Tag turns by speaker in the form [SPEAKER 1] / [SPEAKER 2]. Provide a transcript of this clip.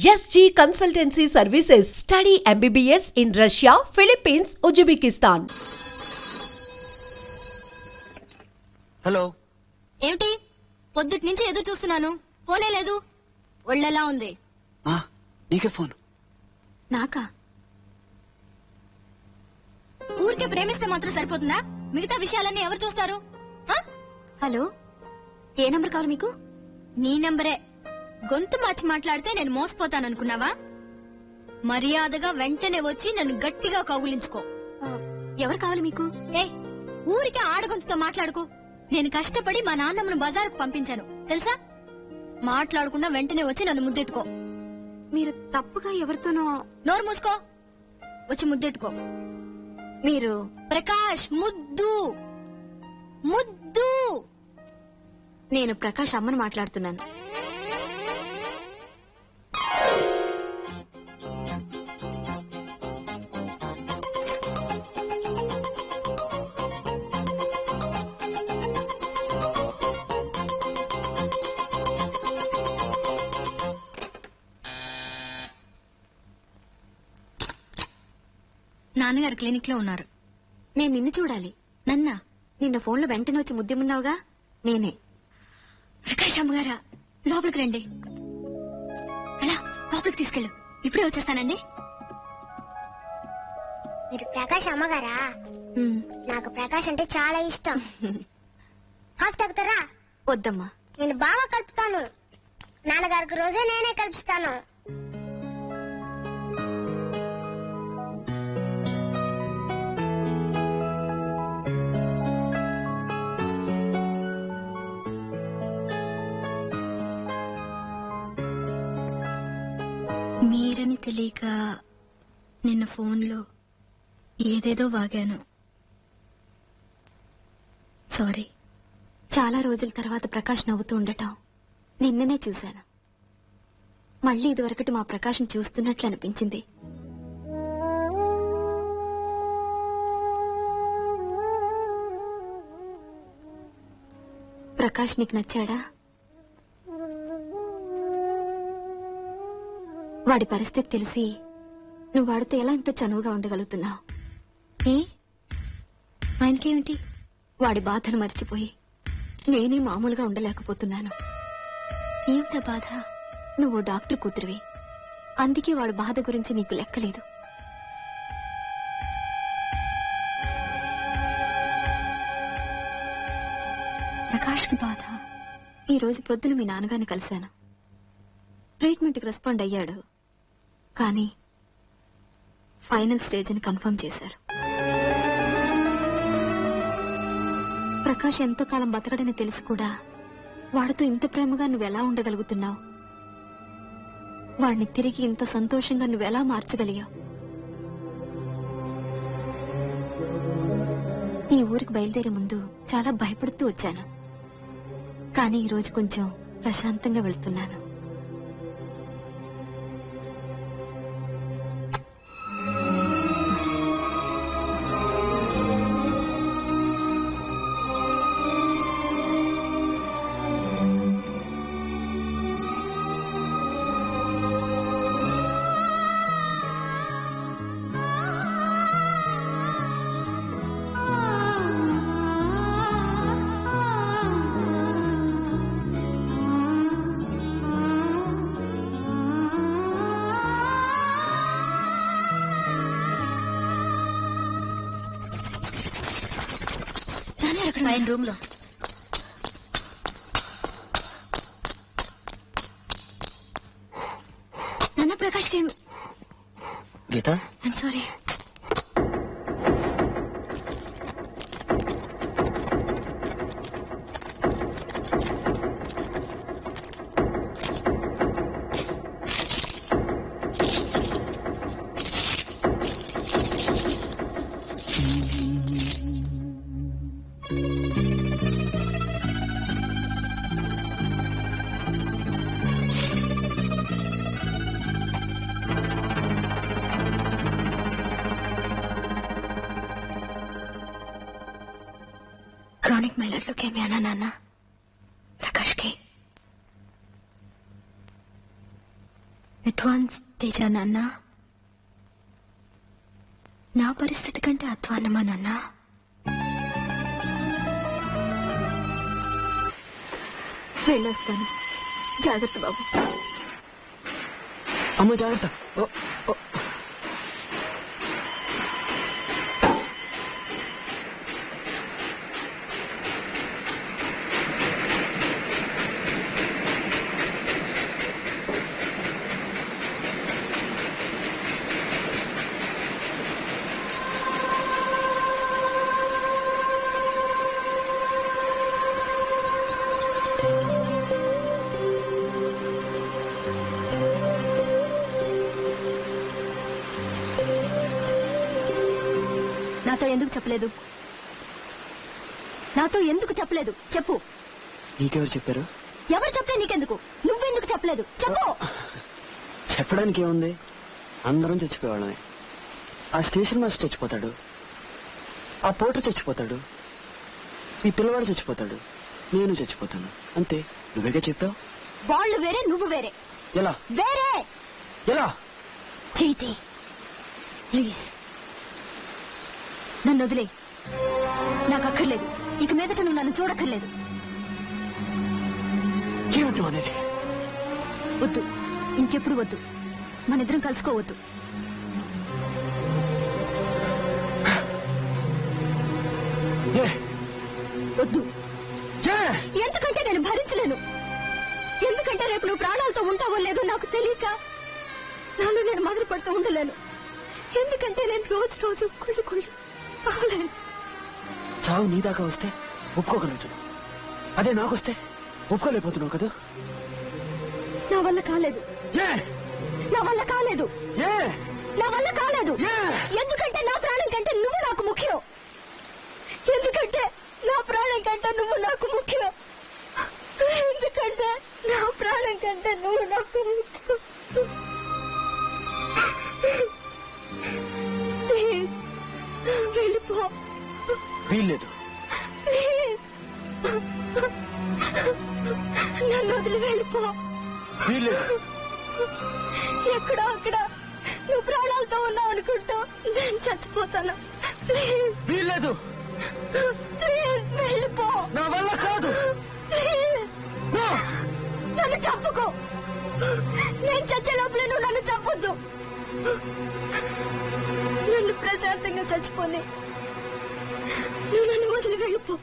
[SPEAKER 1] SG Consultancy Services. Study MBBS in Russia, Philippines, Uzbekistan.
[SPEAKER 2] Hello.
[SPEAKER 3] ఏమిటి పొద్దుటి నుంచి ఎదురు చూస్తున్నాను, ఫోనే లేదు. ఒళ్ళెలా ఉంది?
[SPEAKER 2] నీకే ఫోన్.
[SPEAKER 3] నాకా? ఊరికే ప్రేమిస్తే మాత్రం సరిపోతుందా? మిగతా విషయాలన్నీ ఎవరు చూస్తారు? హలో, ఏ నంబర్ కావాలి మీకు? నీ నంబరే. గొంతు మార్చి మాట్లాడితే నేను మోసపోతాననుకున్నావా? మర్యాదగా వెంటనే వచ్చి నన్ను గట్టిగా కౌగులించుకో. ఎవరు కావాలి మీకు? ఊరికే ఆడగొంతుతో మాట్లాడుకో. నేను కష్టపడి మా నాన్నమ్మను బజారుకు పంపించాను తెలుసా? మాట్లాడకుండా వెంటనే వచ్చి నన్ను ముద్దెట్టుకో. మీరు తప్పుగా ఎవరితోనో. నోరు మూసుకో, వచ్చి ముద్దెట్టుకో. మీరు ప్రకాష్ ముద్దు ముద్దు. నేను ప్రకాష్ అమ్మను మాట్లాడుతున్నాను. నాన్నగారు క్లినిక్ లో ఉన్నారు. నేను నిన్ను చూడాలి. నన్నా? నిన్న ఫోన్ లో వెంటనే వచ్చి ముద్దెమున్నావుగా, నేనే. ప్రకాష్ అమ్మగారా, లోపలికి రండి. అలా లోపలికి తీసుకెళ్ళు, ఇప్పుడే వచ్చేస్తానండి.
[SPEAKER 4] మీరు ప్రకాష్ అమ్మగారా? నాకు ప్రకాష్ అంటే చాలా ఇష్టం. హాఫ్ తాగుతారా?
[SPEAKER 3] వద్దమ్మా,
[SPEAKER 4] నేను బాగా కలుపుతాను. నాన్నగారికి రోజే నేనే కలుపుతాను.
[SPEAKER 3] మీరని తెలియక నిన్న ఫోన్లో ఏదేదో వాగాను. సారీ. చాలా రోజుల తర్వాత ప్రకాష్ నవ్వుతూ ఉండటం నిన్ననే చూశాను. మళ్ళీ ఇదివరకటి మా ప్రకాష్ని చూస్తున్నట్లు అనిపించింది. ప్రకాష్ నీకు నచ్చాడా? వాడి పరిస్థితి తెలిసి నువ్వు వాడితో ఎలా ఇంత చనువుగా ఉండగలుగుతున్నావు? ఆయనకేమిటి? వాడి బాధను మర్చిపోయి నేనే మామూలుగా ఉండలేకపోతున్నాను. ఏమిటా బాధ? నువ్వు డాక్టర్ కూతురివి, అందుకే వాడి బాధ గురించి నీకు లెక్కలేదు. ప్రకాష్కి బాధ. ఈ రోజు పొద్దున మీ నాన్నగారిని కలిశాను. ట్రీట్మెంట్కి రెస్పాండ్ అయ్యాడు, కానీ ఫైనల్ స్టేజ్ ని కన్ఫర్మ్ చేశారు. ప్రకాష్ ఎంతో కాలం బతకడని తెలిసి కూడా వాడితో ఇంత ప్రేమగా నువ్వెలా ఉండగలుగుతున్నావు? వాడిని తిరిగి ఇంత సంతోషంగా నువ్వెలా మార్చగలిగావు? ఈ ఊరికి బయలుదేరే ముందు చాలా భయపడుతూ వచ్చాను, కానీ ఈరోజు కొంచెం ప్రశాంతంగా వెళ్తున్నాను. రూమ్ లో నాన్న ప్రకాష్
[SPEAKER 2] గీత,
[SPEAKER 3] ఐమ్ సారీ. క్రానిక్ మైలర్ లుకేమియానా నాన్న? ప్రకాష్కి అడ్వాన్స్ తేజా నాన్న. నా పరిస్థితి కంటే అధ్వాన్నమా నాన్న? వెళ్ళొస్తాను. జాగ్రత్త బాబు.
[SPEAKER 2] అమ్మ జాగ్రత్త. ఓ, ఓ.
[SPEAKER 3] నాతో ఎందుకు చెప్పలేదు? నాతో ఎందుకు చెప్పలేదు? చెప్పు.
[SPEAKER 2] నీకెవరు చెప్పారు?
[SPEAKER 3] ఎవరు చెప్తే నీకెందుకు? నువ్వెందుకు చెప్పలేదు? చెప్పు.
[SPEAKER 2] చెప్పడానికి ఏముంది? అందరం చచ్చిపోయేవాళ్ళమే. ఆ స్టేషన్ మాస్టర్ చచ్చిపోతాడు, ఆ పోర్టర్ చచ్చిపోతాడు, ఈ పిల్లవాడు చచ్చిపోతాడు, నేను చచ్చిపోతాను. అంతే. నువ్వేగా చెప్పావు.
[SPEAKER 3] వాళ్ళు వేరే, నువ్వు వేరే.
[SPEAKER 2] ఎలా?
[SPEAKER 3] వేరే.
[SPEAKER 2] ఎలా?
[SPEAKER 3] చైతి, ప్లీజ్ నన్ను వదిలే. నాకు అక్కర్లేదు. ఇక మీదట నువ్వు నన్ను చూడక్కర్లేదు.
[SPEAKER 2] ఏమిటి అనేది?
[SPEAKER 3] వద్దు, ఇంకెప్పుడు వద్దు. మనిద్దరం కలుసుకోవద్దు. వద్దు. ఎందుకంటే నేను భరించలేను. ఎందుకంటే రేపు నువ్వు ప్రాణాలతో ఉంటావో లేదో నాకు తెలియక నాలో నేను మొదలు పడుతూ ఉండలేను. ఎందుకంటే నేను రోజు రోజు కుళ్ళు కుళ్ళు చావలేను.
[SPEAKER 2] చావు నీ దాకా వస్తే ఒప్పుకోగలుగుతున్నావు, అదే నాకొస్తే ఒప్పుకోలేకపోతున్నావు కదా.
[SPEAKER 3] నా వల్ల కాలేదు. నా వల్ల కాలేదు. నా వల్ల కాలేదు. ఎందుకంటే నా ప్రాణం కంటే నువ్వు నాకు ముఖ్యం. ఎందుకంటే నా ప్రాణం కంటే నువ్వు నాకు ముఖ్యం. ఎందుకంటే నా ప్రాణం కంటే నువ్వు నాకు ముఖ్యం. ప్లీజ్ వెళ్ళిపో.
[SPEAKER 2] వీల్లేదు.
[SPEAKER 3] నన్ను వదిలి వెళ్ళిపో.
[SPEAKER 2] వీల్లేదు.
[SPEAKER 3] ఎక్కడో అక్కడ నువ్వు ప్రాణాలతో ఉన్నావు అనుకుంటూ నేను చచ్చిపోతాను. ప్లీజ్.
[SPEAKER 2] వీల్లేదు.
[SPEAKER 3] ప్లీజ్ వెళ్ళిపో.
[SPEAKER 2] నా వల్ల కాదు.
[SPEAKER 3] ప్లీజ్ నన్ను చంపుకో. నేను చచ్చే లోపల నువ్వు నన్ను చంపొద్దు. నన్ను ప్రశాంతంగా చచ్చిపోని. నువ్వు నన్ను వదిలి వెళ్ళిపో.